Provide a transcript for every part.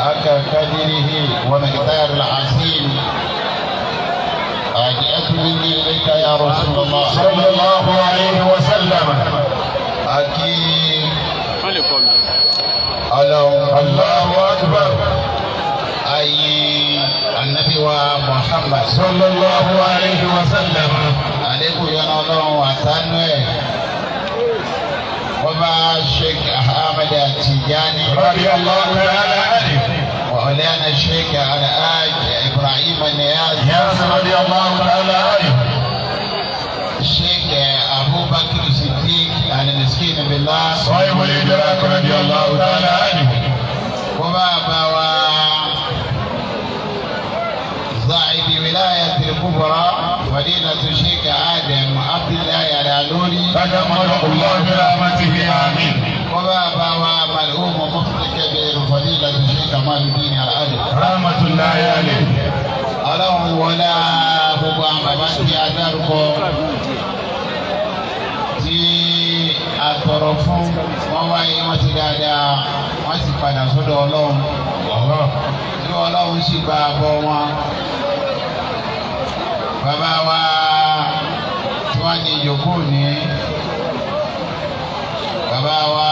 حق قدره ومقدار العظيم أجئت مني إليك يا رسول الله صلى الله عليه وسلم. أكيد الله أكبر. أي النبي محمد صلى الله عليه وسلم. عليكم يا الله وتنوي وما الشيخ أحمد التجاني رضي الله تعالى عنه. وعلينا الشيخ الحاج إبراهيم النياز رضي الله تعالى عنه. الشيخ أبو بكر الصديق المسكين بالله صاحب الإدراك رضي الله تعالى عنه. وبابا صاحب ولاية الكبرى فضيلة الشيخ آدم عبد الله العلوري تجمله الله برحمته آمين. وبابا ومرحوم مفتي كبير فضيلة الشيخ كمال الدين العلي رحمة الله عليه. ọlọ́run wọlé gbogbo àwọn bàbá tí a dárúkọ tí a tọrọ fún wọn wáyé wọn ti dáadáa wọn sì padà sọ́dọ̀ ọlọ́run tí ọlọ́run sì gba àbọ̀ wọn. bàbá wa tí wọ́n ní ìjókòó ní bàbá wa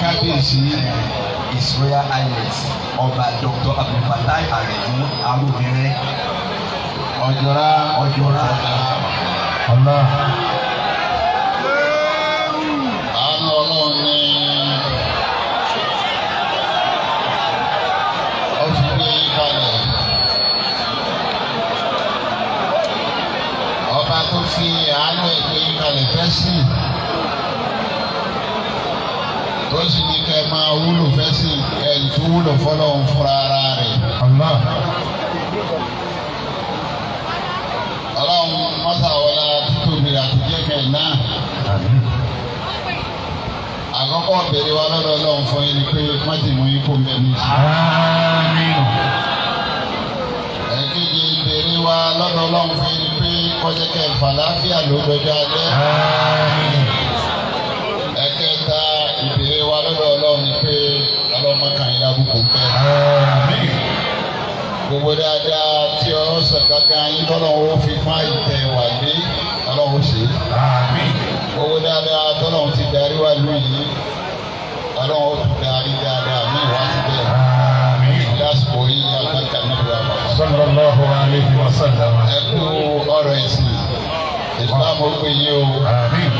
kábíyèsí His Royal Highness Ọba Dr. Abdulfatai Aremu Arúbìnrin Ọjọ́ra Allah. àánú ọlọ́run ní ọ̀sùn gbé kalẹ̀ ọba tó fi àánú ẹ̀ gbé kalẹ̀ fẹ́ sí tó sì ní kẹ́ máa wúlò fẹ́ sí ẹ̀ tó wúlò fọlọ́run fúnra ara rẹ̀. Allah. ọlọ́run mọ́sàwọ́lá títóbi àti jẹ́kẹ̀ náà. àkọ́kọ́ béèrè wa lọ́dọ̀ ọlọ́run fún yín ni pé májèmú yín kò mẹ́nu sí. Àmín. ẹ̀kejì béèrè wa lọ́dọ̀ ọlọ́run fún yín ni pé kọjá kẹ́ fàlàáfíà ló dọjọ́ alẹ́. Àmín. ẹ̀kẹta ìbéèrè wa lọ́dọ̀ ọlọ́run ni pé ọlọ́mọkàn yín lábùkù bẹ́ẹ̀. Àmín. gbogbo dáadáa tí ọ̀rọ̀ sọ gángan yín tọ́lọ́run ó fi má ìtẹ̀ wà lé ọlọ́run ṣe. Àmín. gbogbo dáadáa tọ́lọ́run ti darí wá lóyún ọlọ́run ó tún darí dáadáa ní ìwà síbẹ̀. Àmín. lásìkò yìí alága náà wà bá. Sallallahu alayhi wa sallam. ẹ kú ọ̀rọ̀ ẹ̀sìn Islam ó pè yín o. Àmín.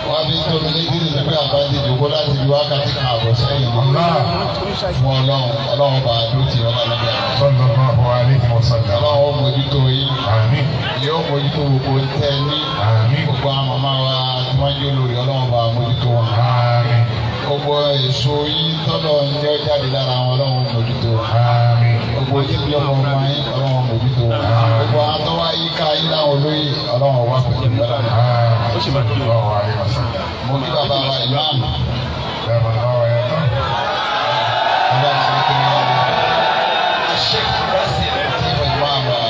wọ́n fi tóbi létí ní pé àbájáde ìjòkó láti lu wákàtí kan àbọ̀ sẹ́yìn ní Allah. fún ọlọ́run bá a dúró ti ọlọ́run bá a. Sallallahu alayhi wa sallam. ọlọ́run ó mójútó yín. Àmín. yóò mójútó gbogbo tẹ ní. Àmín. gbogbo àwọn màmá wa tí wọ́n jẹ́ olórí ọlọ́run bá a mójútó wọn. Àmín. gbogbo èso yín tọ́lọ̀ ń jẹ́ jáde lára àwọn ọlọ́run mójútó. Àmín. gbogbo jíjí ọmọ ọmọ yín ọlọ́run mójútó. gbogbo àtọ́wá yín ká yín láwọn olóyè ọlọ́run wá pẹ̀lú ìgbàlá. Àmín. Sallallahu alayhi wa sallam. mo kí bàbá wa ìmáàmù. Dama Allah wa yakum. ọba tí ó kí wọ́n rí. Sheikh Basir tí mo gbọ́ àwọn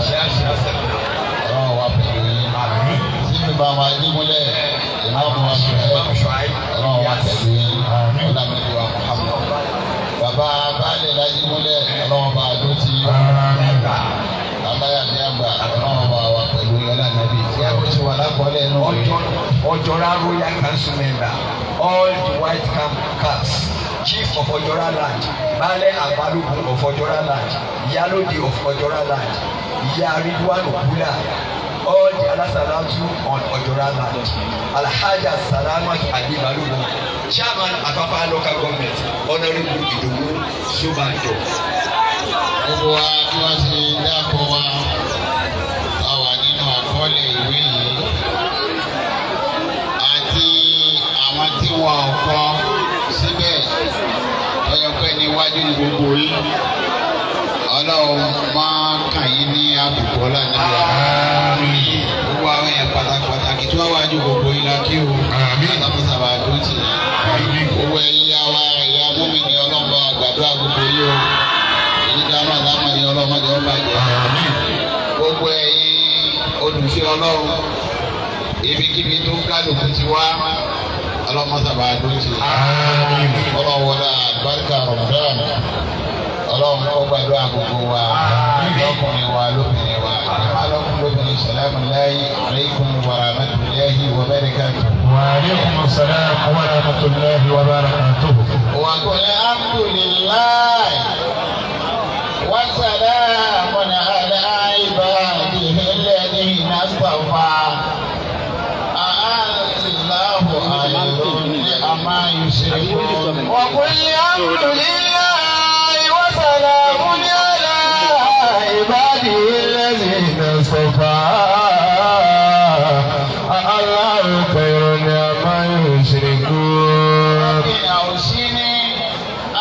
ṣáàṣì ọlọ́run wá pẹ̀lú yín. Àmín. tí mi bá wa dé múlẹ̀ ìmáàmù wa sọ ẹ́ ọlọ́run wá pẹ̀lú yín. ọlọ́run wa Muhammad. bàbá baálé lájú múlẹ̀ ọlọ́run bá a dó ti yín. Àmín. aláyàdé àgbà ọlọ́run bá wa pẹ̀lú yín ọlọ́run tí a kò ti wà lápọ̀lẹ̀ nù. Ojora Royal Council member, all the white caps, Chief of Ojora land, Baale Agbalugun of Ojora land, Iyalode of Ojora land, Iya Ridwan Okula, all the Alasalatu on Ojora land, Alhaja Salamat Adibalugun, Chairman Apapa local government, Honourable Idowu Sobanjo. gbogbo wa bí wọ́n ti dáàbò wa a wà nínú àkọọ́lẹ̀ ìwé yìí àti àwọn tí wọn ò kọ síbẹ̀ ọyọpẹ́ níwájú ní gbogbo yìí ọlọ́run máa kàn yín ní àbùkù ọ̀làdìyà gbogbo àwọn èèyàn pàtàkì tí wọ́n wájú gbogbo yìí la kí o sábàsábà tó ti gbogbo ẹ̀yà wa ẹ̀yà mọ́mí ni ọlọ́run bá gbàdúrà gbogbo yìí o ìdíjà náà lámàdé ọlọ́mọdé ọba jẹ gbogbo ẹ̀yin olùfẹ́ ọlọ́run ibikíbi tó kálukú ti wá ọlọ́mọsábà tó ti ọlọ́wọ́lá àgbáríkà Ramadan Ọlọ́run kó gbàdúrà gbogbo wa lọ́kùnrin wa lóbìnrin wa alọ́kùnrin lóbìnrin salamu alaykum wa rahmatulahi wa barakatuh. Wa alaykum assalam wa rahmatulahi wa barakatuh. Wa qul alhamdulillahi wa salamun ala ibadihi alladhina istafa. Allahu khayrun amma yushrikun. Wa qul alhamdulillahi wa salamun ala ibadihi alladhina istafa. Allahu khayrun amma yushrikun. Awsini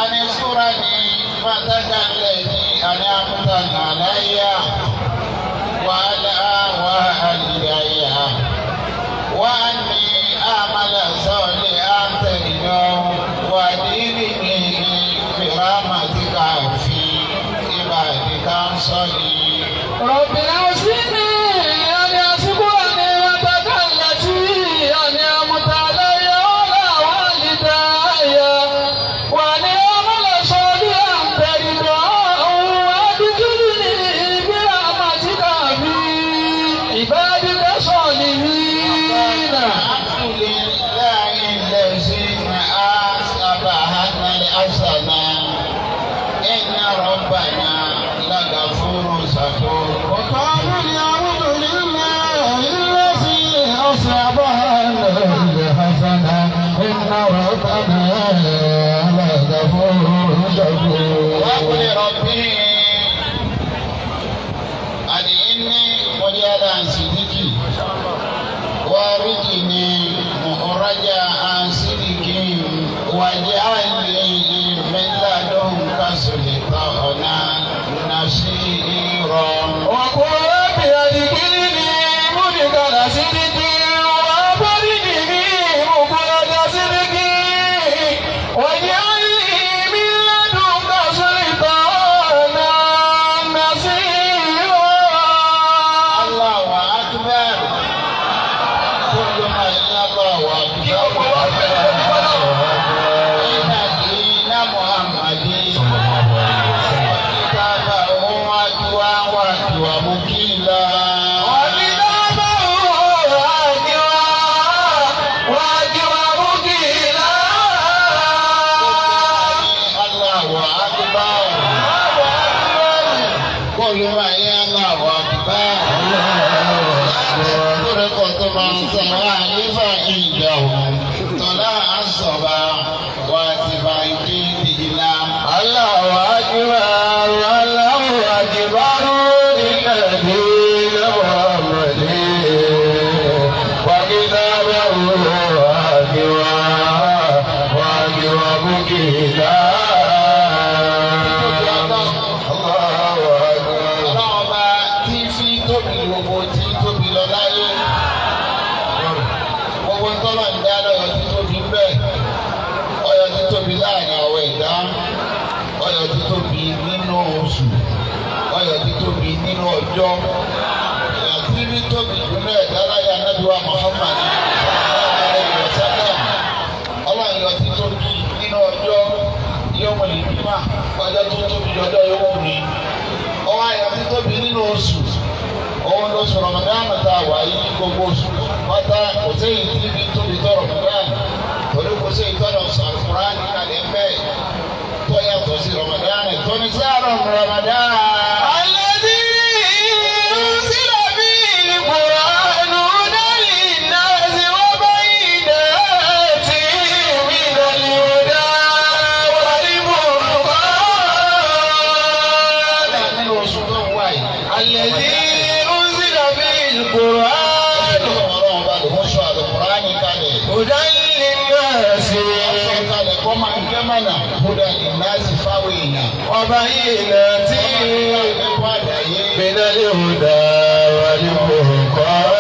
an surani fatakalani an amtan alayya wa ala walidayya wa anni amala salihan tarjum wa dinini bi rahmatika fi ibadika salih. Rabbina awsini an yaskurani wa takallati an amta alayya wa walidayya wa anni amala salihan tarjum wa dinini bi rahmatika fi ibadika salih. ربنا لغفور شكور وقالوا الحمد لله الذي أصابنا الحسنة إن ربنا لغفور شكور وقل ربي أدعني مجالا صدقي وارجني مخرجا عن صدقي واجعلني من لدنك سلطانا نصيرا وقل رب أدخلني مدخل صدق وأخرجني مخرج صدق واجعلني من لدنك سلطانا نصيرا. الله أكبر. كل ما إلا الله أكبر. Ọjọ́ àti ní tóbi jùlọ ìdárayá nàbíwá Muhammad ọlọ́run yọ ti tóbi nínú ọjọ́ yọmọ ìbímọ ọjọ́ tó tóbi ọjọ́ yọmọ mi ọwọ́ ayọ̀ ti tóbi nínú oṣù òun lóṣù Ramadan tá a wà yí gbogbo oṣù pátá kò séyìí tí ibi tóbi tó Ramadan torí kò séyìí tó lọ sọ Al-Qur'an nígbàdé bẹ́ẹ̀ tó yàtọ̀ sí Ramadan tó ní sí àrùn Ramadan. وبينات من الهدى والفرقان.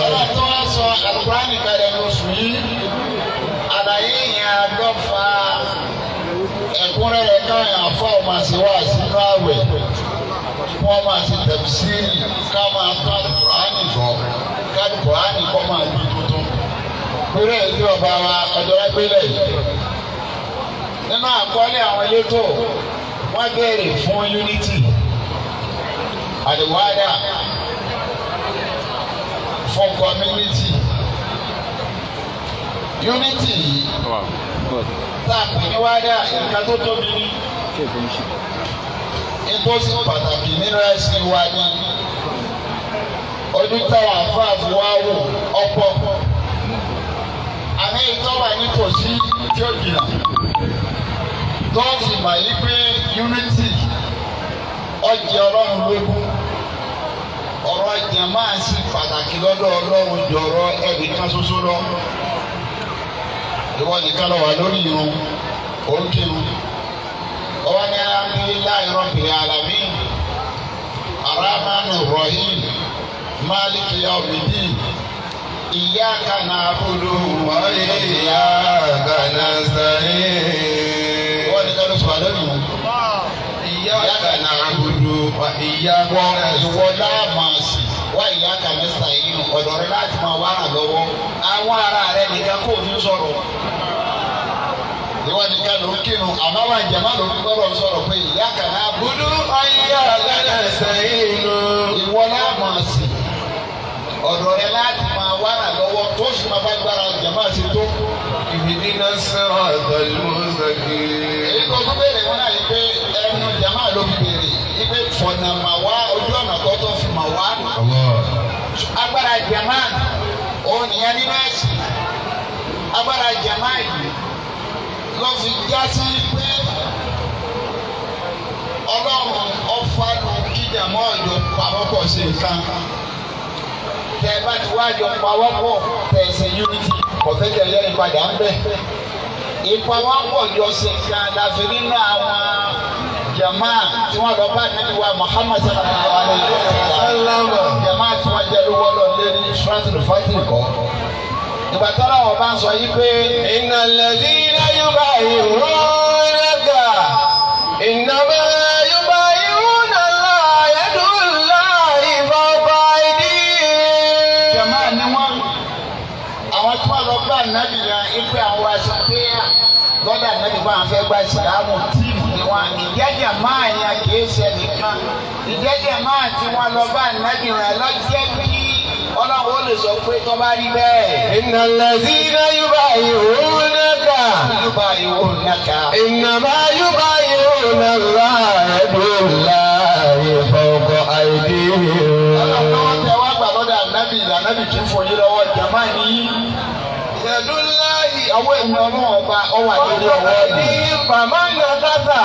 Ọlọ́run tó wá sọ Al-Qur'ani kalẹ̀ lóṣù yìí, àlàyé yẹn àdọ́fà ẹ̀kúnrẹ́rẹ́ káyọ̀ àfọ̀ máa ṣe wá sínú àwẹ̀ kí wọ́n máa ṣe tafsiri ká máa tó Al-Qur'ani gbọ́ ká Al-Qur'ani kọ́ máa di tuntun. Lórí ẹ̀sìn ọba wa ọjọ́ ẹgbẹ́lẹ̀ yìí. nínú àkọọ́lẹ̀ àwọn elétò wọ́n béèrè fún unity àdìwádà fún community unity yìí tá a pè ní wádà nǹkan tó tóbi ní nítòsí pàtàkì nínú ẹ̀sìn wa ní ọdún táwọn àfáàfù wá wò ọ̀pọ̀ àmì ìtọ́wà nítòsí tí ó jìnnà tó fi mà yí pé unity ọjẹ ọlọ́run lógún ọ̀rọ̀ ẹ̀jẹ̀ máa ń sí pàtàkì lọ́dọ̀ ọlọ́run jọ̀rọ̀ ẹ̀rí kan ṣoṣo lọ. Ìwọ nìkan lọ wà lórí irun òǹkirun ọwọ́ ní alhamdulillahi rabbil alamin arrahmanir rahim maliki yawmiddin iyyaka na'budu wa iyyaka nasta'in. Ìwọ nìkan lọ sọ wà lórí irun. Iyyaka na'budu wa iyyaka nasta'in. Ìwọ láàmásì wá iyyaka nasta'in ọ̀dọ̀ rẹ láti máa wá ràn lọ́wọ́. Àwọn ará rẹ nìkan kò ní sọ̀rọ̀. Ìwọ nìkan ló ń kírun àmọ́ wà jẹ̀má ló ń gbọ́dọ̀ sọ̀rọ̀ pé iyyaka na'budu wa iyyaka nasta'in. Ìwọ láàmásì ọ̀dọ̀ rẹ láti máa wá ràn lọ́wọ́ tó sì máa bá gbára jẹ̀má sí tó. Ihdina siratal mustaqim. Èyí tó tún béèrè wọn náà yìí pé ẹnu jẹ̀má ló fi béèrè yìí pé fọ̀nà mà wá ojú ọ̀nà tó tó fi mà wá. Agbára jẹ̀má òun nìyẹn nínú ẹ̀sìn. Agbára jẹ̀má yìí ló fi já sí pé ọlọ́run ọ̀fà ló kíjàmọ́ ọ̀jọ̀ pàwọ́pọ̀ sí nǹkan. Tẹ bá ti wá jọ pawọ́pọ̀ tẹ̀sí unity kọ̀fẹ́jẹ̀ yẹn ìpadà ń bẹ̀. Ìpawọ́pọ̀ jọ sí nǹkan láfi nínú àwọn jama tí wọ́n lọ bá níbi wa Muhammad sallallahu alayhi wa sallam. Jama tí wọ́n jẹ́ lówó lọ lérí Suratul Fatir kọ́. Ìgbà tọ́lá wọn bá ń sọ yí pé innal ladhina yubayyi'unaka innama yubayyi'una Allaha yadullahi fawqa aydihim. Jama ni wọ́n àwọn tí wọ́n lọ bá nàbì yẹn ipe àwọn aṣọ pé lọ́dà nàbì bá wọn fẹ́ gba ìsìlámù tíìmù ni wọn ìjẹ́jẹ́ máa yẹn kìí ṣe nìkan ìjẹ́jẹ́ máa tí wọ́n lọ bá nàbì rẹ̀ lọ́jẹ́ bí ọlọ́run ó lè sọ pé tó bá rí bẹ́ẹ̀. innal ladhina yubayyi'unaka innama yubayyi'una Allaha yadullahi fawqa aydihim. ọlọ́run tẹ wá gbà lọ́dà nàbì ìlànàbì kì í fòye lọ́wọ́ jàmá nìyí. Yadullahi ọwọ́ èmi ọlọ́run ọba ọwọ́ àdéhùn ọwọ́ ní bàmá nàkàtà.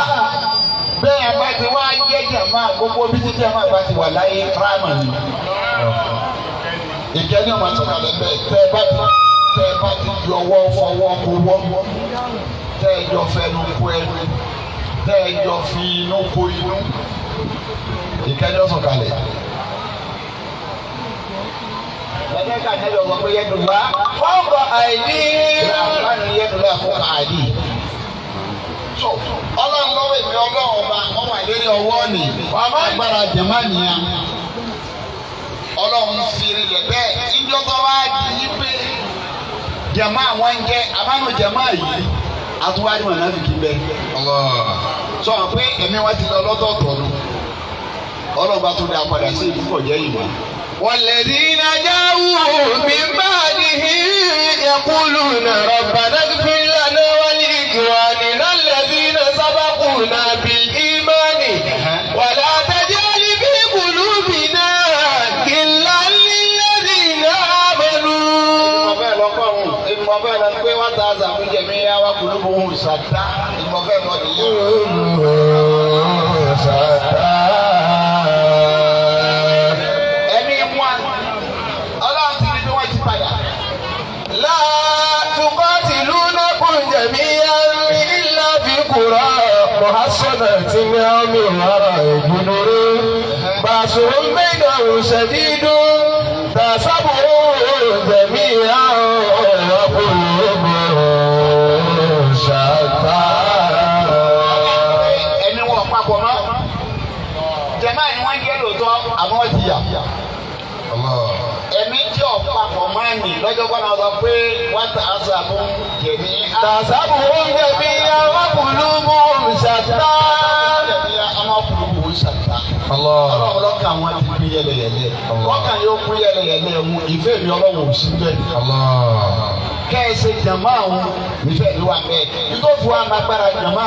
Bẹ́ẹ̀ bá ti wá jẹ́ jàmá gbogbo bí ti jàmá bá ti wà láyé kírámà ni. Ìkẹ́ni ọmọ sọ̀kalẹ̀ bẹ́ẹ̀ tẹ́ ẹ bá ti ju ọwọ́ fọwọ́ kó wọ́. Tẹ́ ẹ jọ fẹnu kó ẹnu. Tẹ́ ẹ jọ fi inú kó inú. Ìkẹ́ni ọ̀sọ̀kalẹ̀. Lẹ́dẹ̀ẹ́ka ní ẹ̀yọ̀ wọ́n pé yẹ́dùnlá fọ́ọ̀kọ̀ àìdí. Ìlànà ní yẹ́dùnlá fọ́ọ̀kọ̀ àìdí. Ọlọ́run lọ́wọ́ èmi ọlọ́run ọba wọ́n wà lórí ọwọ́ ni. Wàá agbára jẹ̀má nìyẹn. Ọlọ́run fi rinlẹ̀ bẹ́ẹ̀. Ìjọba wa di pé jẹ̀má wọn jẹ́ àbánu jẹ̀má yìí. Àtúwájú wọn náà fi kí bẹ́ẹ̀. Sọ pé ẹ̀mí wọn ti lọ lọ́tọ̀ọ̀tọ̀ nù. Ọlọ́run bá tún dá padà sí ìlú kọ̀jẹ́ ìwà. والذين جاءوا من بعدهم يقولون ربنا اغفر لنا ولإخواننا الذين سبقونا بالإيمان ولا تجعل في قلوبنا غلا للذين آمنوا. Ìmọ̀fẹ́ lọ pé wọ́n ta àzàmú jẹ̀mí yá wá kùlùbùhùn ṣàtá. Ìmọ̀fẹ́ lọ nìyẹn. محصنة يوم وراء جنور بأسهم بينهم شديد تحسبهم جميعا وقلوبهم شتى. ẹni wọn papọ̀ mọ́ jẹ̀má ni wọ́n jẹ́ lóòótọ́ àmọ́ wọ́n ti yà. ẹ̀mí jẹ́ ọ̀pápọ̀ máa ń nì lọ́jọ́ kan náà sọ pé wọ́n ta àṣàbù jẹ̀mí. tàṣàbù jẹ̀mí amákùlùmù ṣàtà. jẹ̀mí amákùlùmù ṣàtà. ọlọ́run lọ́kàn wọn ti pín yẹlẹyẹlẹ. lọ́kàn yóò pín yẹlẹyẹlẹ mu ìfẹ́ mi ọlọ́run ò sí bẹ́ẹ̀. kẹ́ẹ̀sì jàmá àwọn ìfẹ́ mi wà bẹ́ẹ̀. nítorí fún wa máa gbára jàmá.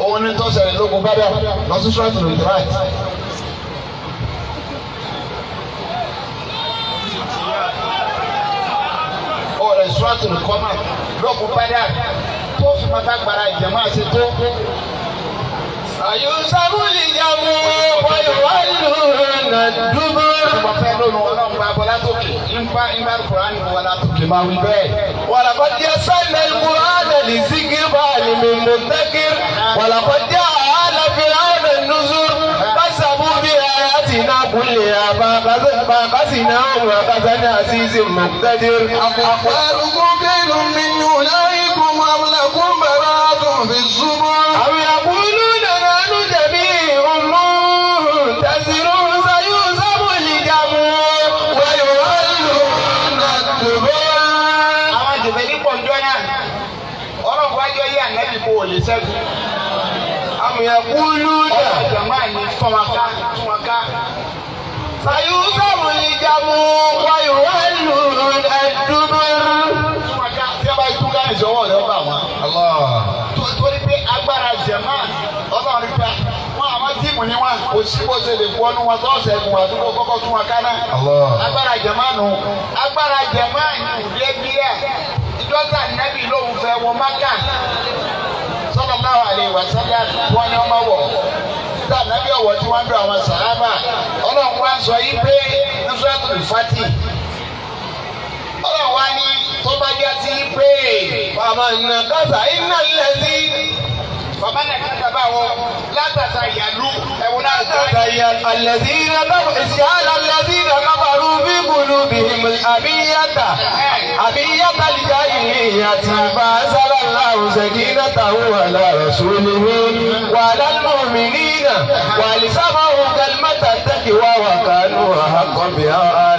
òun ní tó ṣẹlẹ̀ lógun bá dà lọ́sí ṣọ́ọ̀tì lòdì ráìtì. ọ̀rẹ́ ṣọ́ọ̀tì lòdì kọ́mà lógun bá dà tó fi máa gbára jàmá ṣe tó. àyùsáwù lè jàmú wáyé lónà dúró. ọmọ fẹ́ lónìí ọlọ́run bá bọ́lá tókè nípa Kùránì wọlá tókè máa wí bẹ́ẹ̀. ولقد يسرنا القرآن للذكر فهل من مدكر ولقد جاء آل فرعون النذر كذبوا بآياتنا كلها فأخذناهم أخذ عزيز مقتدر. أخباركم خير من أولئكم أم لكم براءة في الزبر أم يقولون نحن جميع منتصر سيهزم الجمع ويولون الدبر. ọlọ́run wájú ẹ̀yà nẹ́bí kò lè ṣẹ́gun. أم يقولون ọlọ́run jàmbá ni fọwọ́ká túnwọ́ká. سيهزم الجمع ويولون الدبر. túnwọ́ká tí a bá tún ká ìṣọwọ́ rẹ̀ bá wọn. torí pé agbára jẹ̀má ọlọ́run pé wọn àwọn tíìmù ni wọn kò sí bó ṣe lè wọnú wọn tó ṣẹ́gun àdúgbò kọ́kọ́ tún wọn ká náà. agbára jẹ̀má nù agbára jẹ̀má ìdílébíyà ìjọba nẹ́bí lóhùn fẹ́ wọ Mákà sallallahu alaihi wasallam wọn ni wọn máa wọ̀ tá nẹ́bí ọ̀wọ̀ tí wọ́n ń dọ̀ àwọn sàhábà ọlọ́run wá sọ yí pé Suratul Fati ọlọ́run wá ní tó bá jẹ́ sí pé فمن نقص إن الذي bàbá náà ká sábà wọ látàtà ìyàlú ẹ̀wọ̀n náà الذين كفروا إسيان الذين كفروا في قلوبهم الأبية الجاهلية فأنزل الله سكينته على رسوله وعلى المؤمنين ولسمعوا كلمة التقوى وكانوا أحق بها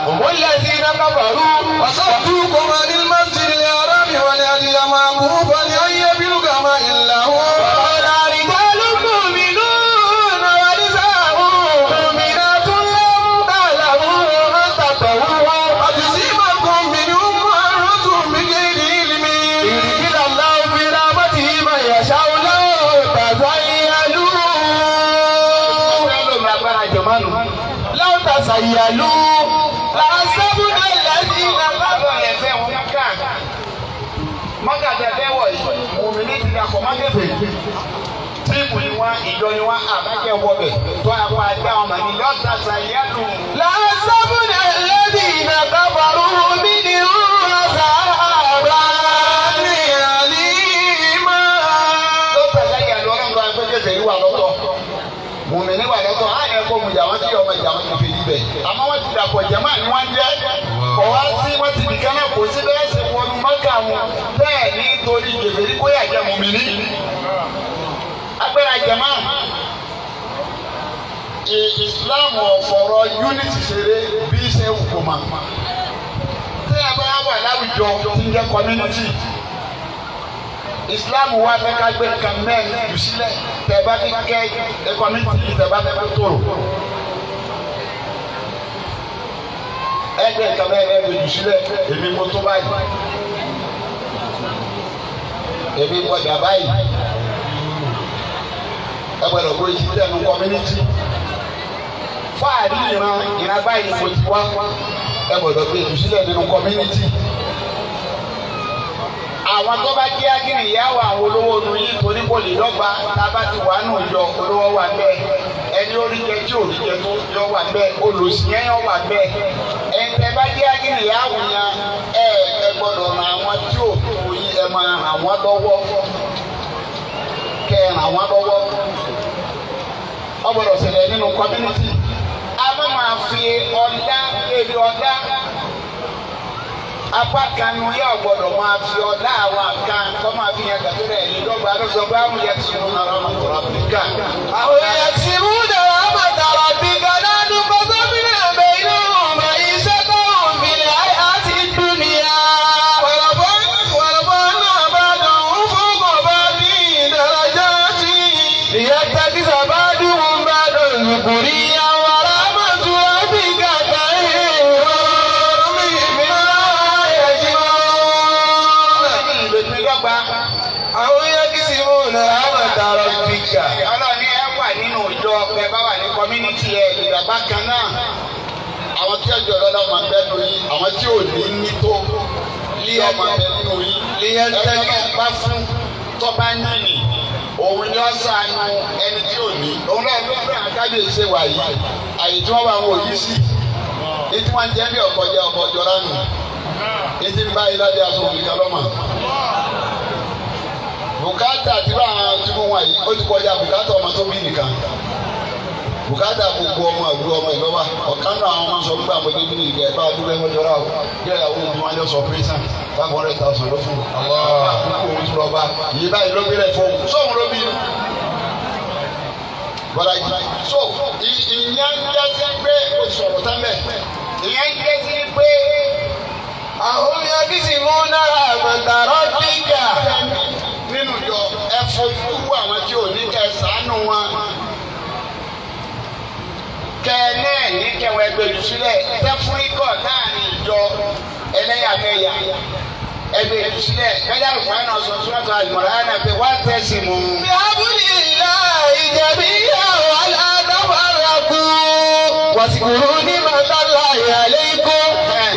هم الذين كفروا وصدوكم عن المسجد الحرام والهدي معكوفا أن يبلغ ما إلا هو ولا رجال مؤمنون ونساء مؤمنات لم تعلموا أن تطوعوا أتصيبكم منهم معرة بغير علم يدخل الله في رحمته من يشاء لو تزيلوا لعذبنا الذين كفروا. mọ́gà tẹ̀lé wọ̀ yìí òmìnir ti dàpọ̀ mákẹ́fẹ̀ tíìmù ni wọ́n ìjọ ni wọ́n àbájẹ́ wọbẹ̀ tó àwọn àjẹ́ ọmọ ní lọ́sà sàyẹ́lù. لعذبنا الذين كفروا منهم عذابا أليما. lọ́sà sàyẹ́lù ọlọ́run agbẹ́jẹsẹ̀ yìí wà lọ́tọ̀ òmìnir wà lọ́tọ̀ á yẹ kó mu jà wọ́n tí ọmọ ìjà wọn ti fi níbẹ̀. àmọ́ wọ́n ti dàpọ̀ jẹ́mọ́ ni wọ́n jẹ́ kọ̀ wá sí wọ́n ti dìkan náà kò sí bẹ́ẹ̀ ṣe wọnú mọ́gà wọn bẹ́ẹ̀ ní torí gèfèrí kóyà jẹ́ òmìnir agbára jama Islam ọ̀fọ̀rọ̀ unity ṣeré bí ṣe wù kó ma tí a bá wà láwùjọ tí ń jẹ́ community Islam wà fẹ́ ká gbé nǹkan mẹ́rin jù sílẹ̀ tẹ̀ bá fi kẹ́ community yìí tẹ̀ bá fẹ́ kó tòrò ẹgbẹ́ nǹkan mẹ́rin ẹgbẹ́ jù sílẹ̀ èmi mo tó báyìí èmi gbọ́dọ̀ báyìí ẹgbẹ́rún ọgbọ́n yìí tẹ̀ ní community fáàrí ìran báyìí mo ti wá ẹgbẹ́rún gbé ìdúsílẹ̀ nínú community. àwọn tó bá jẹ́ agínì ìyáwó àwọn olówó nu yìí torí kò lè dọ́gba tábà ti wà nù yọ olówó wà bẹ́ẹ̀ ẹni orí jẹ tí òrí jẹ tó yọ wà bẹ́ẹ̀ olùsìyẹn yọ wà bẹ́ẹ̀ ẹ̀ǹtẹ̀ bá jẹ́ agínì ìyáwó yẹn ẹ gbọ́dọ̀ ràn àwọn tí ò tó yí ẹ máa ràn wọ́n lọ́wọ́ kẹ́ ẹ ràn wọ́n lọ́wọ́ wọ́n gbọ́dọ̀ ṣẹlẹ̀ nínú community a máa fi ọ̀dá èdè ọ̀dá apá kan nu yẹ ọgbọ́dọ̀ máa fi ọdá àwọn kan kọ máa fi yẹn gàdú rẹ ní dọ́gba lọsọ bá àwọn yẹn ti mú náà lọnà tó rábì ká. àwọn yẹn ti mú náà lọnà tó rábì ká nánú kọsọ bí náà bẹ inú ọmọ iṣẹ́ tó àwọn yẹn kí sì mú un rahmata rabbika. ọlọ́ni ẹ wà nínú ìjọ ẹ bá wà ní community ẹ ìdàgbà kan náà àwọn tí ọjọ́ lọ́dọ̀ máa ń bẹ́ẹ̀ lórí àwọn tí ò ní tó líyà máa bẹ́ẹ̀ nínú yìí líyà tẹ́lẹ̀ bá fún tọ́ba nínì òun ni ó ṣàánú ẹni tí ò ní òun náà ló fẹ́ Kábíyèsí wà yìí àyè tí wọ́n bá wọn ò yí sí ètí wọ́n jẹ́ bí ọ̀kọ́jẹ́ ọ̀kọ́jọ́ ránù ètí ń bá yìí lábẹ́ aṣọ òkè lọ́mọ. bùkátà tí wọ́n ti mú wọn yìí ó ti kọjá bùkátà ọmọ tó bí nìkan bùkátà gbogbo ọmọ àgbò ọmọ ìlọ́wà ọ̀kan náà àwọn ọmọ sọ fún àwọn ọmọdé ní ìgbẹ́ bá a dúró ẹgbẹ́ jọra o yẹ ìyàwó ojú wọn lọ sọ pírẹ́sàn 500,000 ló fún un. àkókò oṣù lọ́ba yìí báyìí ló gbé rẹ̀ fún un sóhun ló bí yìí. bọ́dà yìí so ìyẹn ń jẹ́ sí pé oṣù ọ̀rọ̀ tán bẹ̀ ìyẹn ń jẹ́ sí pé àwọn yẹn kí sì mú un rahmata rabbika. nínú ìjọ ẹ fojú àwọn tí ò ní kẹ́ ṣàánú wọn. kẹ́ẹ̀nẹ́ ní kẹwọ́ ẹgbẹ̀rún sílẹ̀ tẹ́fúríkọ̀ láàrin ìjọ ẹlẹ́yàmẹ̀yà ẹgbẹ̀rún sílẹ̀ kẹ́jà lùfáà náà sọ sọ́tọ̀ àlùmọ̀rá náà pé wá tẹ̀sí mu. bí abúlé ńlá ìjẹ̀bí yàrá aláàdáfàràkù wàsíkùrú ní màtàlá ìyàlẹ́ ikú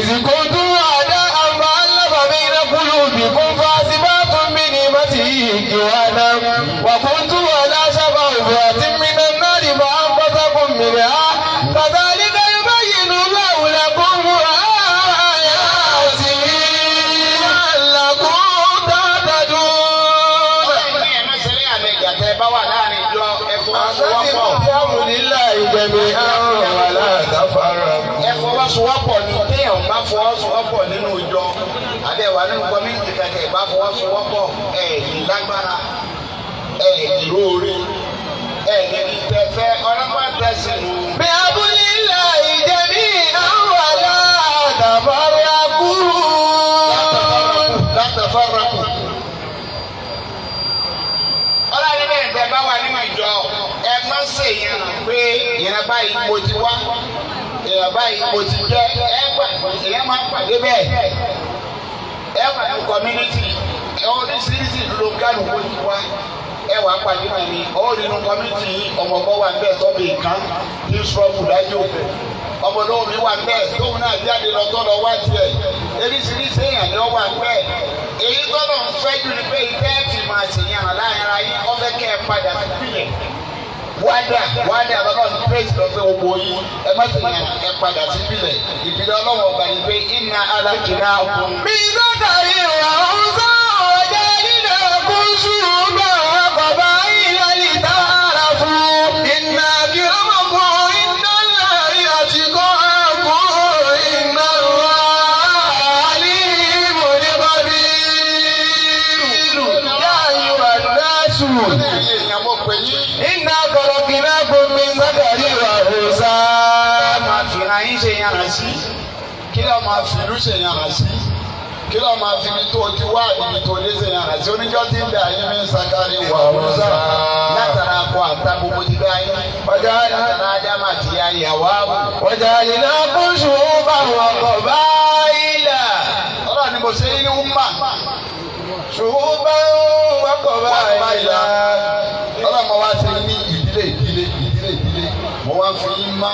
ìsìnkú tún àdá àmbá alábàbí ìrẹ́kùlù bìkún fásibá tún bí ní mọ́tì ìkìwánà wàkúntù aláṣàbà òbí àti mìíràn náà ní bá ń pọ́tàkùn mìíràn. كذلك يبين الله لكم آياته لعلكم تهتدون. أعوذ بالله جميعا ولا تفرقوا. ẹ fọwọ́sowọ́pọ̀ ní téèyàn bá fọwọ́sowọ́pọ̀ nínú ìjọ àbẹ̀wò nínú kọ́míìtì kẹ̀kẹ́ bá fọwọ́sowọ́pọ̀ ní lágbára ní lóore ní ìtẹ̀fẹ́ ọlọ́pàá tẹ̀sí nù. bí abúlé ńlá ìjẹ̀bí àwọn aláàtàfàràkù. látàfàràkù. ọlọ́run bẹ́ẹ̀ tẹ́ bá wà nínú ìjọ ẹ má ṣèyàn pé ìyẹn báyìí mo ti wá ìyẹn báyìí mo ti jẹ́ ẹ gbà ìyẹn máa pàdé bẹ́ẹ̀ ẹ wà ní community ẹ oríṣiríṣi ìlú ló gánù kó ti wá. ẹ wà pàdé mi ó nínú kọ́mítì ọmọkọ́ wà bẹ́ẹ̀ tọ́bi nǹkan ní sọ́ọ̀bù dájú ọmọ náà mi wà bẹ́ẹ̀ tóun náà jáde lọ tọ́ lọ wá tiẹ̀ eríṣiríṣi èèyàn ni ó wà bẹ́ẹ̀ èyí tọ́lọ̀ ń fẹ́ jù ní pé ìtẹ́ fi máa ṣèyàn láàrin ara yín ó fẹ́ kẹ́ ẹ padà sílẹ̀ wádà bàbá mi praise lọ pé owó yín ẹ má ṣèyàn ẹ padà sílẹ̀ ìbílẹ̀ ọlọ́wọ́ ọba yìí pé iná alájìnà ọkùn. bí sọ́kà ìwà ọ̀sán ọ̀jẹ̀ nínú ẹ̀kún ṣùgbọ́n bàbá ìlàlí tààrà fún iná kìrọ́mọ̀kọ́ iná láàrin àtìkọ́ àkọ́ iná wàálìmọ̀ ní bàbí yáyù àdásù iná kọ̀rọ̀kìnà gómi sákàrí wà ọ̀sá. máa fi ra yín ṣe yàrá sí kí ló máa fi ìlú ṣe yàrá sí kí ló máa fi ibi tó ti wá ibi tó dé ṣe yàrá sí oníjọ́ tí ń bẹ ayé mi ń sakari wà ọ̀sá látara akọ àtà gbogbo ti bẹ ayé látara ádámà àti ayàwó àbò. ọjà ìlà kún ṣùgbọ́n àwọn ọkọ̀ báyìí. ọlọ́run ni mo ṣe yín ní wúmbà. ṣùgbọ́n ọkọ̀ báyìí. ọlọ́run mo wá ṣe ní ìdílé mo wá fi yín má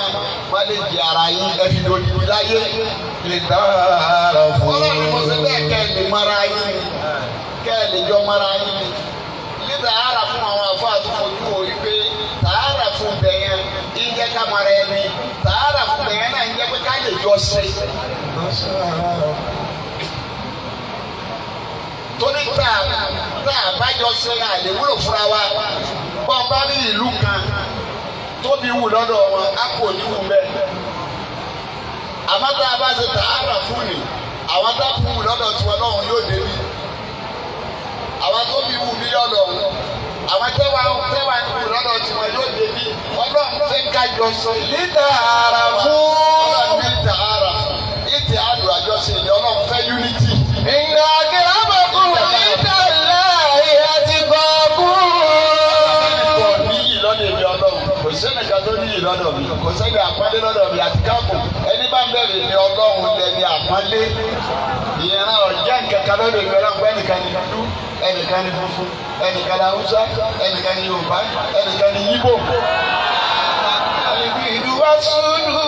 lè jẹ ara yín ẹ fi lòdì mí láyé. lè dára fún un. ọlọ́run ni mo ṣe bẹ́ẹ̀ kẹ́ ẹ lè mara yín kẹ́ ẹ lè jọ mara yín. nígbà ara fún àwọn afọ àtúnfojú wo wípé tààrà fún bẹ̀yẹn ìjẹ́ ká mara ẹni tààrà fún bẹ̀yẹn náà ń jẹ́ pé ká lè jọ ṣe. torí tá a bá jọ ṣe àlè wúlò fúnra wa bọ́n bá ní ìlú kan tóbi wù lọ́dọ̀ wọn á kò ní wù bẹ́ẹ̀. àmọ́ tá a bá ṣe tààrà fún ni àwọn tá a wù lọ́dọ̀ tiwọn náà yóò débi. àwọn tó bí wù mí lọ́dọ̀ wọn àwọn tẹ́wà wù lọ́dọ̀ tiwọn yóò débi. ọlọ́run fẹ́ ká jọ sọ níta ara fún. ọlọ́run ní tààrà fún ìtì àdùn àjọṣe ni ọlọ́run fẹ́ unity. ìgbà kìlámọ̀kùn níta láàyè àti kọ̀ọ̀kùn. kò sẹ́nìkan tó ní ìlọ́dọ̀ mi kò sẹ́ni àpọ́nlé lọ́dọ̀ mi àti káàkùn ẹni bá ń bẹ̀rẹ̀ ní ọlọ́run lẹ́ni àpọ́nlé ìyẹn náà ọ̀jẹ́ nǹkan kan lọ́dọ̀ mi ọlọ́run pẹ́ nìkan ní dúdú ẹnìkan ní funfun, ẹnìkan ní Hausa, ẹnìkan ní Yorùbá, ẹnìkan ní Yíbò. Al-bidu was-sudu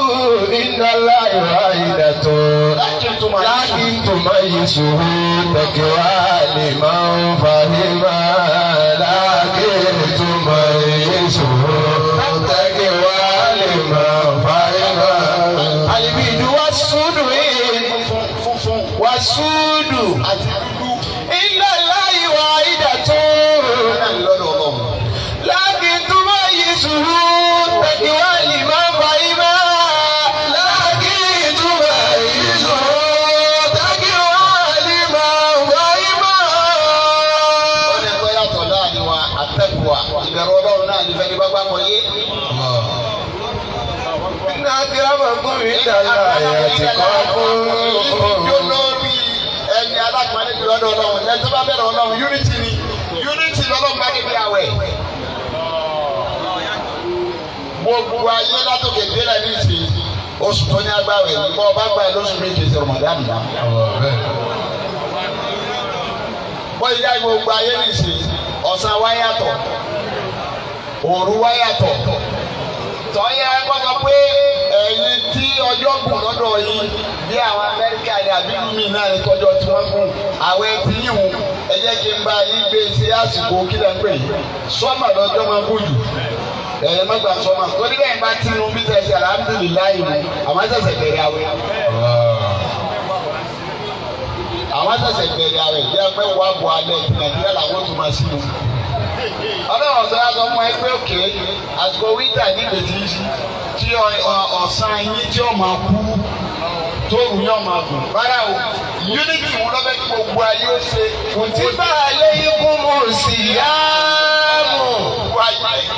indallahi wahidatun lakin tumayyisuhu taqwa liman fahima lakin tumayyisuhu taqwa liman fahima. Al-bidu was-sudu was-sudu indallahi wahidatun lakin tumayyisuhu taqwa liman fahima lakin tumayyisuhu taqwa liman fahima. Ọ̀nà ẹ̀kọ́ yàtọ̀ láàrin wa àtẹ̀kùwà ìbẹ̀rù Ọlọ́run náà ní fẹ́ni bá gbàgbọ́ yé. Inna akramakum indallahi atqakum. Yóò lórí ẹni alágbọ̀nlé bí lọ́dọ̀ Ọlọ́run ẹni tó bá bẹ̀rẹ̀ Ọlọ́run unity ni unity lọ́lọ́run bá débi àwẹ̀. Gbogbo ayé látòkè délẹ̀ ní ìsìn oṣù tó ní agbáwẹ̀ nígbà ọba gbà lóṣù méje ṣe Ramadan náà. Bọ́yì dá gbogbo ayé ní ìsìn ọ̀sán wa yàtọ̀ òru wa yàtọ̀. Tọ́yẹ gbọ́dọ̀ pé ẹ̀yin tí ọjọ́ gùn lọ́dọ̀ yìí bí àwọn Amẹ́ríkà ní àbílùmí náà ní tọ́jọ́ tí wọ́n gùn àwẹ̀ tí yìí ẹ jẹ́ kí n bá yín gbé sí àsìkò kílẹ̀ pé sọ́mà lọ́jọ́ máa gùn jù ẹ̀yẹ má gbà sọ́mà torí bẹ́ẹ̀ bá tinú bí tẹ̀sí alhamdulilayi mu àwọn ṣẹ̀ṣẹ̀ bẹ̀rẹ̀ àwẹ̀ bí ẹgbẹ́ wà bọ̀ alẹ́ Nàìjíríà làwọn tó máa sínú. Ọlọ́run ọ̀sán yà sọ fún ẹ pé òkè àsìkò wíńtà ní ìgbèjì tí ọ̀sán yín tí ó máa kú tóòrùn yóò máa gùn. Rárá o, unity wọn lọ́fẹ́ kí gbogbo ayé ó ṣe. Kutiba alaykumus-siyamu.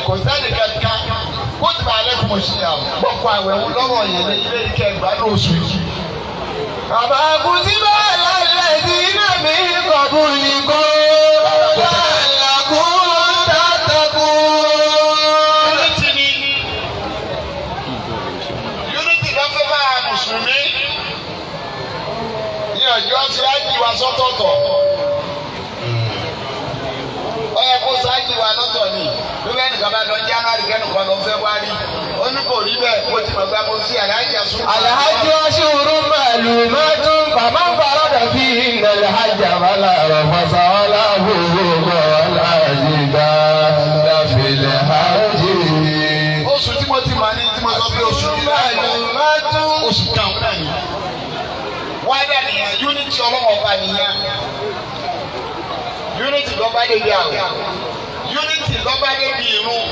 Kò sẹ́ni kankan kutiba alaykumus-siyamu. Gbọ́kọ̀ àwẹ̀ lọ́rọ̀ yẹn ní ilé ìkẹ́ ìgbàlú oṣù yìí. Kama kutiba alal ladhina min qablikum. Ọjọ́ ti ájì wa sọ́tọ̀ọ̀tọ̀. Ó yẹ kó sáájì wa lọ́tọ̀ ni. Lórí ẹnìkan bá lọ January kẹ́nìkan lọ February. Ó ní kò rí bẹ́ẹ̀ kó ti mọ̀ gbá mo sí àlàájì àsùn. Al-hajju ashhurun ma'lumatun faman farada fihinna al-hajja fala rafasa wala fusuqa wala jidala fil hajji. Oṣù tí mo ti mọ̀ ní tí mo sọ pé oṣù yìí láì oṣù kan náà ni. Wáyà nìyẹn unity ọlọ́wọ́ ọba nìyẹn unity lọ́ba débi àwẹ̀ unity lọ́ba débi irun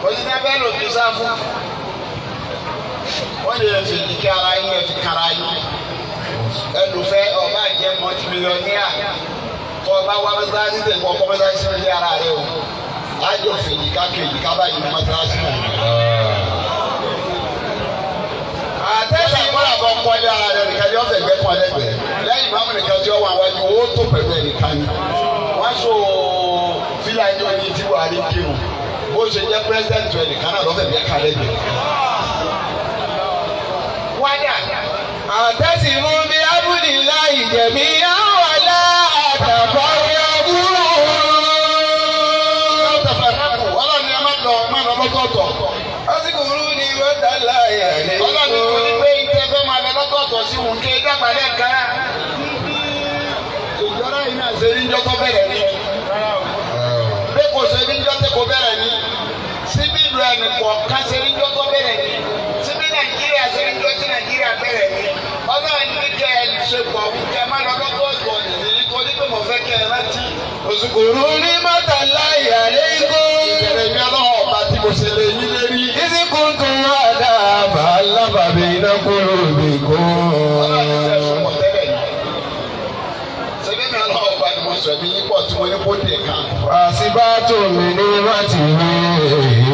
òṣìṣẹ́ bẹ́ẹ̀ ló fi sáfù wọ́n lè fi ìdíkẹ́ ara yín ẹ̀ fi kara yín ẹlòfẹ́ ọba jẹ́ multimillionaire tó ọba wá mẹ́sàlásí tẹ̀ kọ́ ọkọ mẹ́sàlásí ní ara rẹ o ájọ fèjì kákèjì kábàáyé ní mẹ́sàlásí náà. Àtẹ́sí ìmọ̀ràn àbọ̀ kọ́lé ara rẹ̀ nìkan yóò fẹ́ gbẹ́ kọ́lé gbẹ́ lẹ́yìn ìmọ̀ àwọn nìkan tí ó wà wájú owó tó pẹ̀lú ẹ̀ nìkan ni. Wọ́n so fílà ẹjọ́ ní tí Buhari kírun bó ṣe jẹ́ pírẹ́sidẹ̀ntì ẹ̀ nìkan náà lọ́fẹ̀ẹ́ bẹ́ẹ̀ kálẹ̀ gbẹ́. Wáyà. Àtẹ́sìmú bí abúlíláì jẹ̀mí àwọn ọ̀la àtàkọ́yọ̀bù. Ọlọ́run ni ẹ má lọ lọ́tọ̀ọ̀tọ̀. Ọsibúrú ni wọ́n dá láyà ní. Ọlọ́run kò ní pé ìtẹ́ fẹ́ máa lọ lọ́tọ̀ọ̀tọ̀ sí òun ké dàgbàlẹ̀ kan. Ìjọba yìí náà ṣe níjọ́ tó bẹ̀rẹ̀ ni. Bẹ́ẹ̀ kò ṣe níjọ́ tó kò bẹ̀rẹ̀ ni. Síbí ìlú ẹnì kọ̀ọ̀kan ṣe níjọ́ tó bẹ̀rẹ̀ ni. Síbí Nàìjíríà ṣe níjọ́ tí Nàìjíríà bẹ̀rẹ̀ ni. Ọlọ́run ní kẹ́ ẹ ṣe pọ̀ kẹ́ má lọ lọ́tọ̀ọ̀tọ̀ nítorí pé mo fẹ́ kẹ́ ẹ rántí. Òṣùkùrú ní mọ́tà láyà lẹ́kọ́. Ìbẹ̀rẹ̀ mi ọlọ́run ọba tí mo ṣe lè yín lérí. Ìsìnkùntùn àdàbà lábàbí iná kúrò bìkọ́. Sọ̀bí pọ̀ tí mo ní kó dé kan. Àṣìbátò mi ní láti rí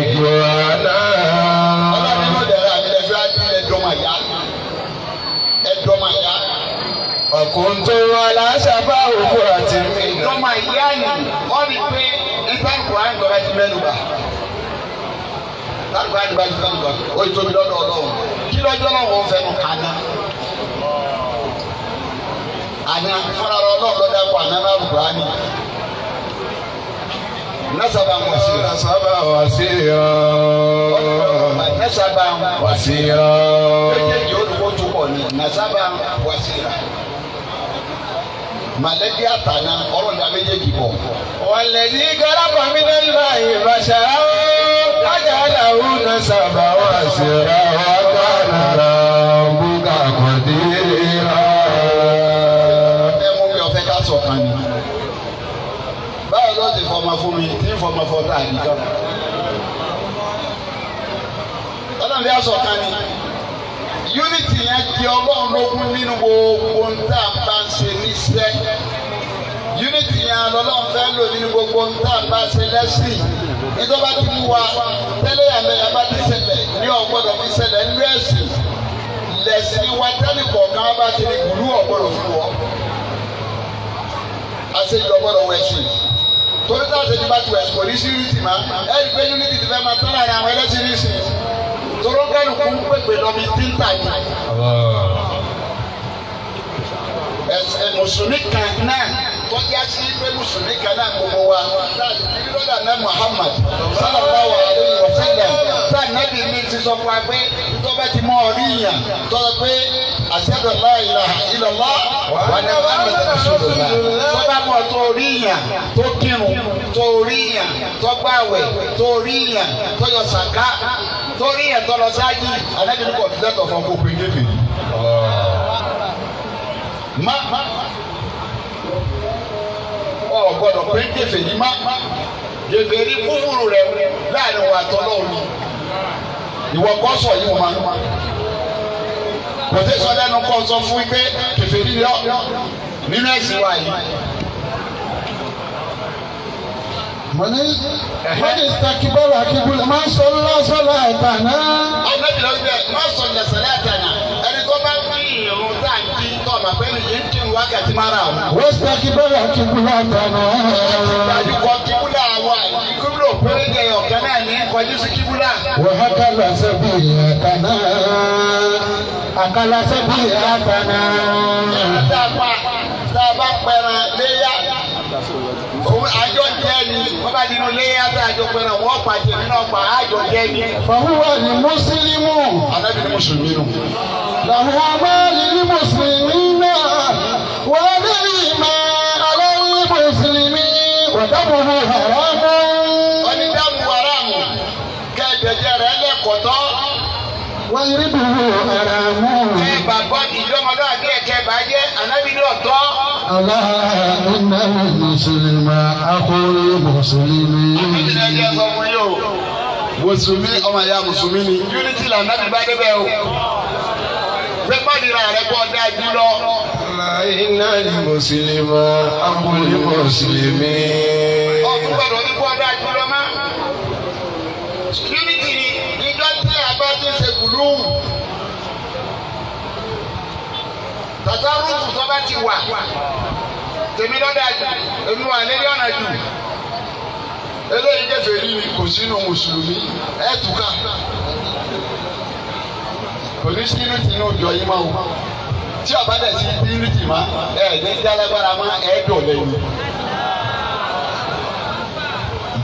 ìjọ àná. Ọlọ́run ló dẹ̀rẹ́ àmì ẹ̀fẹ́ àbí ẹ̀dọ́màyá. Ẹ̀dọ́màyá. Ọ̀kùntún aláṣàbá òkú àti mi. Ẹ̀dọ́màyá ni wọ́n rí pé ìtàkùn àìgbọ́ra ti mẹ́nuba. Ìtàkùn àìgbọ́ra ti mẹ́nuba. Ó yẹ tóbi lọ́dọ̀ Ọlọ́run. Kí lọ́jọ́ náà wọ́n fẹ́ nu kaná? Àná fúnra Ọlọ́run lọ́dọ̀ àpò àná náà rúbọ̀ á ní. نسبا وسيرا نسبا وسيرا نسبا وسيرا نسبا وسيرا màlẹ́bí àtàná ọ̀rọ̀ ìdá méjèèjì bọ̀. والذي خلق من الماء بشرا فجعله نسبا وسيرا وكان ربك قديرا. ẹ mú mi ọ̀fẹ́ ká sọ̀kan ni báwo ló ti fọmọ fún mi tí ń fọmọ fọta àdìjọ. ọlọ́run bí a sọ̀kan ni unity yẹn di ọlọ́run lógún nínú gbogbo nta bá ń ṣe níṣẹ́ unity yẹn lọ́lọ́run fẹ́ lò nínú gbogbo nta bá ṣe lẹ́sìn nítorí tí mú wa tẹ́lẹ̀ yàmẹ̀yà bá ti ṣẹlẹ̀ ní ọ̀gbọ́dọ̀ fi ṣẹlẹ̀ nínú ẹ̀sìn lẹ́sìn wa tẹ́lẹ̀ kọ̀ọ̀kan bá ti ní ìlú ọ̀gbọ́dọ̀ fún wọ́ àṣejù ọ̀gbọ́dọ̀ wọ̀ ẹ̀sìn torí táwọn ṣe ti bá ti wẹ̀ ẹ̀sìn kò ní sí unity má ẹ̀rí pé unity ti fẹ́ máa tán láàrin àwọn ẹlẹ́sìn nísìn toro kẹlu kún pépè lọbi tínta yìí ẹsẹ mùsùlùmí kan náà tọ́jà sí pé mùsùlùmí kan náà gbogbo wa lọ́dà náà Muhammad sallallahu alaihi wa sallam tá nàbì mi ti sọ fún wa pé tọ́ba ti mọ ọ̀rí yàn tọ́ba pé ashhadu la ilaha illallah wa anna Muhammadan rasulullah tọ́ba mọ̀ tó rí yàn tó kírun tó rí yàn tó gbàwẹ̀ tó rí yàn tó yọ sàká torí ẹ̀tọ́ lọ sáájì anájọ́ kò lẹ́tọ̀ fún kó pé kéfì. má ọ gbọ́dọ̀ pé kéfì yìí má kéfì kúfùrù rẹ láàrin wa tọ́lọ́ òní ìwọ kọ́ sọ yìí wọn kò tẹ́ sọ lẹ́nu kọ́ sọ fún pé kéfì yìí lọ nínú ẹ̀sìn wa yìí. من استكبر كبر ما صلى صلاتنا. Ànábì ló gbé má sọ̀lẹ̀ sọ̀látànà ẹni tó bá kí irun tá à ń kí tó ọmọ pẹ́lú yìí ń kí wákàtí márùn-ún. واستكبر كبرتنا. Ìdájúkọ kíbúlà wa kíbúlà péréje ọ̀kẹ́ náà ní kọjú sí kíbúlà. وأكل سبيلتنا. أكل سبيلتنا. Tá a bá pẹran léyà àjọ jẹ́ ni wọ́n bá dínú léyà tá àjọ pẹran wọ́n pàjẹ́ nínú ọgbà àjọ jẹ́ ni. فهو المسلم. Ànábì ni mùsùlùmí nù. له أعمال المسلمين وعليه ما على المسلمين ودمه حرام. Wọ́n ní dáàbò wàràmù kẹ́ẹ̀dẹ̀jẹ̀ rẹ̀ lẹ́kọ̀tọ́. ويرده حرام. Bàbá ìjọmọdé àti ẹ̀kẹ́ bàjẹ́ Ànábì ní ọ̀tọ̀. ألا إن المسلم أخو المسلمين. Mùsùlùmí ọmọ ìyá mùsùlùmí ni unity là Ànábì bá débẹ̀ o. Pé mọ́nìlá rẹ̀ kọ́ dájú lọ. ألا إن المسلم أخو المسلمين. Ọ̀tún gbọ́dọ̀ ní kọ́ dájú lọ mọ́. Unity ni ìjọ tí àbá ti ṣe kùlù. Tàtà rúùfù tó bá ti wà. Tèmi lọ́dà jù, èmi wà lórí ọ̀nà jù. Eléyìí jẹ́fẹ̀ rí ni kò sínú mùsùlùmí ẹ̀ túká. Kò ní sí unity ní òjò yìí máa wò. Tí ọba dẹ̀ sí unity máa ní jálágbára máa dọ̀lẹ́ yìí.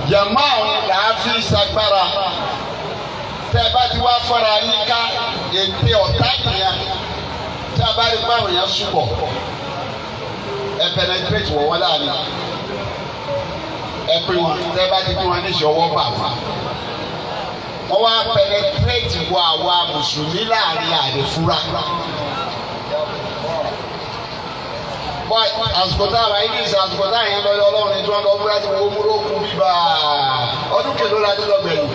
Jàmá àwọn làá fi sagbára. Tẹ́ bá ti wá fara yín ká ètè ọ̀tá nìyẹn. Tí a bá rí báwọn yẹn súbọ̀ ẹ penetrate wọ̀ wọ́n láàrin ẹ pín wọn tẹ́ bá ti pín wọn ní ìṣọwọ́ bà wá wọ́n wá penetrate wọ àwa mùsùlùmí láàrin àdèfúra. bọ́ àsìkò tá a wáyé ní ìsìn àsìkò tá a yẹn lọ́yọ́ ọlọ́run ní tí wọ́n lọ múra tí wọ́n múra okùn bíbá ọdún kèló la ti lọ gbẹ̀yìn.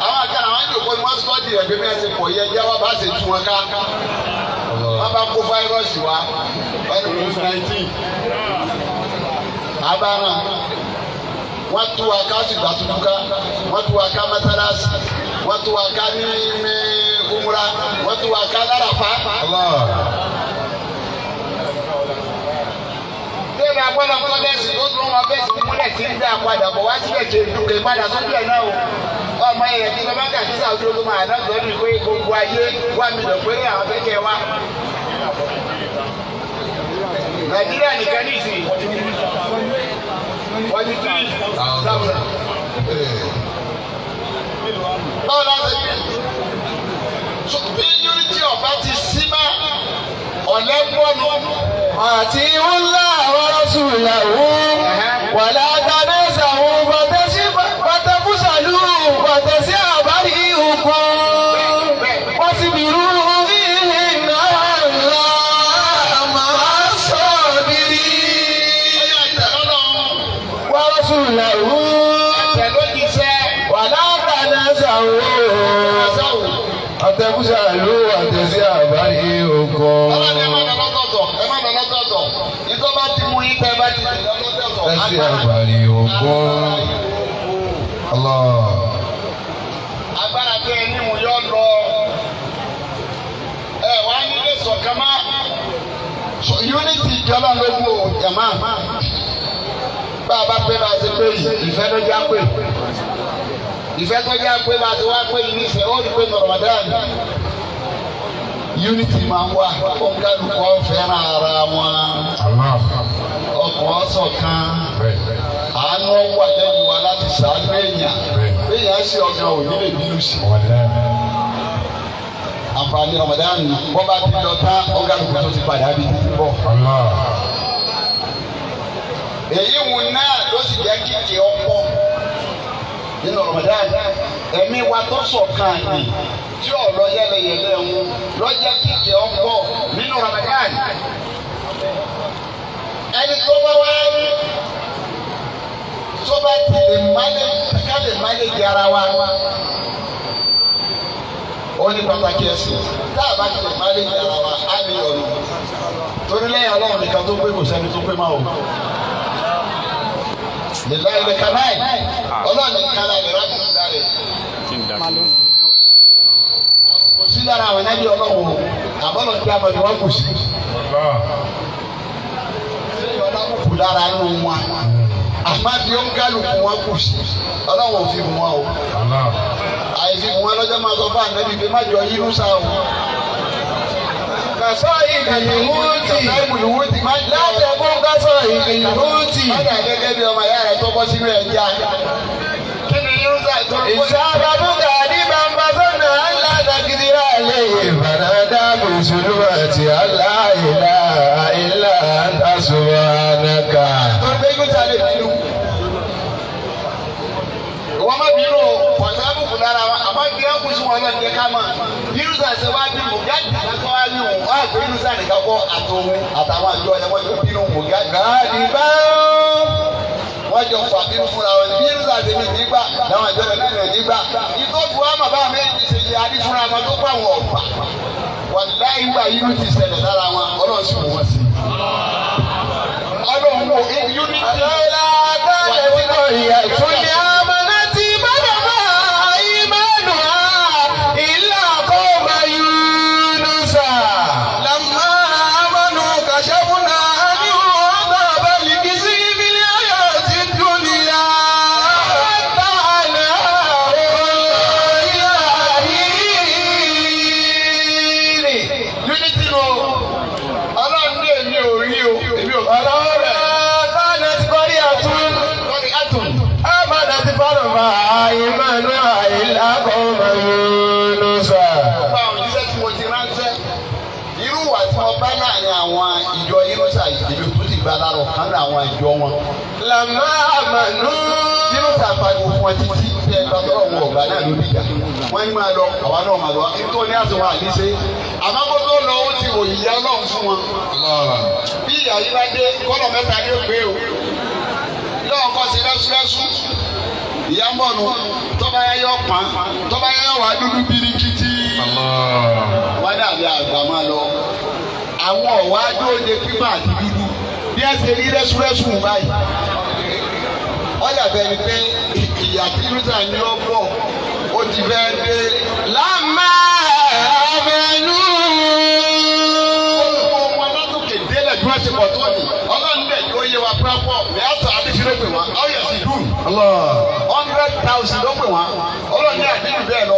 àwọn àkàrà àwọn àjòkó ni wọ́n sọ́ọ̀dì rẹ̀ bí wọ́n ti pọ̀ yẹ jẹ́ wọ́n bá ṣe tú wọn ká. wọ́n bá kó fáírọ́ọ̀sì wá ẹnu COVID-19 abáná wọ́n tú wa ká sì gbà tuntun ká wọ́n tú wa ká mẹ́tàlásì wọ́n tú wa ká ní umra wọ́n tú wa ká lárafa. Bẹ́ẹ̀ni agbọ́dọ̀ kọ́lẹ́sì ó dún wọn bẹ́ẹ̀ sì múlẹ̀ tí ń dá padà bọ̀ wá síbẹ̀ kéde padà sókè náà o. Ọmọ yẹn ti lọ́mọ kàkí sàwùjọ olómọ àná lọ́dún pé gbogbo ayé wà mí lọ pé àwọn fẹ́kẹ̀ wá. Nàìjíríà nìkan ní ìsìn 43,000. báwo la ṣe bí unity ọba ti sí má ọ̀lẹ́gbọ́nù. àti ńlá àwọn Rasulahu wàlá tanaza'u fatafshalu wàtẹ̀sí àbárí òkun wasbiru inna Allaha ma'as sabirin. wa Rasulahu wàlá tanaza'u fatafshalu wàtẹ̀sí àbárí òkun. Ẹsẹ̀ àgbàlì ògùn. Allah. Agbára tẹ ẹ ní mo yọ lọ. Ẹ wá nílé sọ̀kan má. Unity ìjọba ló mú o jàmá. Bá a bá pé bá a ti pé yìí, ìfẹ́ ló já pé. Ìfẹ́ tó já pé bá a ti wá pé yìí nífẹ̀ẹ́ ó rí pé Ramadan. Unity máa ń wá. Òǹkàlùkọ́ fẹ́ràn ara wọn. Ọkọ̀ ọ̀sọ̀kan. Àánú wà lẹ́nu wa láti ṣàánú èèyàn. Èèyàn ṣe ọ̀gá òní lè bínú sí. Àǹfààní Ramadan wọ́n bá ti lọ tán ọ̀gá àlùkò tó ti padà bí títí bọ̀. Èyí wù náà ló sì jẹ́ kíkì ọ̀pọ̀ nínú Ramadan. Ẹ̀mí wa tó ṣọ̀kan ni tí ọ̀rọ̀ yẹlẹyẹlẹ ń lọ́jọ́ kíkì ọ̀pọ̀ nínú Ramadan. Ẹni tó bá wá rí tó bá ti lè mánéjì ara wa ó ní pàtàkì ẹ̀sìn tá a bá ti lè mánéjì ara wa á ní ọ̀nà torí lẹ́yìn Ọlọ́run nìkan tó pé kò sẹ́ni tó pé máa wò. Lèlá ilẹ̀ kanáì Ọlọ́run nìkan la lè rákì sí dáre. Kò sí lára àwọn ẹ̀nẹ́bí Ọlọ́run àbọ̀lọ̀ tí a mọ̀ ní wọ́n kù sí. Kù lára inú wọn àmọ́ bí ó ń kálukú wọn kù sí Ọlọ́run ò fi mú wọn o àìfi mú wọn lọ́jọ́ máa sọ fún ànábì pé má jọ yínú sá o. Kàsọ́ ìgbìyànjúwútì látẹ̀kún kásọ̀ ìgbìyànjúwútì. Ọ̀dà gẹ́gẹ́ bí ọmọ ìyá rẹ̀ tó bọ́ sínú ẹja. Kí ni yínú sá ìtọ́jú? Ìsábàbùkà ní bàbá sọ́nà aládàgídírà lè ìbàdàdà mùsùlùmí àti aláìlá ilá subhanaka. Wọ́n má bínú pọ̀tàbù kù lára wa, àmọ́ bí wọ́n kù sí wọn lọ jẹ́ ká mọ̀. Yínúsà ṣe wá bí mùgáàdì kankan wá ní òun, wọ́n á gbé Yínúsà nìkan kọ́ àtòun àtàwọn àjọ ẹ̀ wọ́n jọ bínú mùgáàdì. Gàdí bá wọ́n jọ fà bínú fúnra wọn. Bí Yínúsà ṣe ní nígbà láwọn àjọ ẹ̀ náà nígbà. Ìtọ́jú wa màbá méjì ṣe yẹ adí fúnra wọn tó pa wọn ọ̀pá. Wàláhì ìgbà Yínú ti ṣẹlẹ̀ lára wọn, Ọlọ́run sì wọ́n sí. Ọlọ́run wo unity. ọ̀la kálẹ̀ tí kò yẹ tún ní amọ̀nà tí bàbá ìmánu ha ìlà kó máa Yunusa. Lamma amanu kashafna anhum adhaba al-khizy fil hayati ad-dunya. Unity no. Ọlọ́run ní èmi ò rí o. Èmi ò rí. Ìmánu àìlá kó máa Yunusa. Ọba àwọn òjíṣẹ́ tí mo ti ránṣẹ́. Irú ìwà tí wọ́n bá láàrin àwọn ìjọ Yínúsà ìdílé tó ti gba lára ọ̀kan ní àwọn ìjọ wọn. Lamma amanu. Yínúsà pariwo fún wọn títí tí ẹ bá tọrọ wọn ọ̀gá náà lórí ìjà. Wọ́n ní máa lọ, àwa náà máa lọ. Nítorí ní àtúnwá àdíṣe. Àmọ́ kó tó lọ, ó ti ròyìn ìyá Ọlọ́run fún wọn. Bí ìyá yìí bá dé, kọ́lọ̀ mẹ́ta ni ó gbé o. Lọ́wọ́ kọ́ sí lẹ́súlẹ́sú. Ìyá ń bọ̀ nù, tọ́ba yá yọ pọ́n, tọ́ba yá yọ wá dúdú birikiti. Wọ́n dàbí àgbà máa lọ. Àwọn ọ̀wá dóde pípa àti dúdú. Bí ẹ ṣe rí rẹ́súrẹ́sù báyìí. Wọ́n dàbí ẹni pé ìyá tí Yínúsà ní ó bọ̀, ó ti fẹ́ dé. Lamma amanu. Ọmọ alátòkè délẹ̀ bí wọ́n ti pọ̀ tó ní. Ọlọ́run dẹ̀ yóò yé wa púrápọ̀. Mẹ́àtọ̀ àdéṣirò pè wọ́n. Ọ̀yẹ̀ sì dùn. 100,000 ló pè wọ́n. Ọlọ́run ní àdéhùn bẹ́ẹ̀ lọ.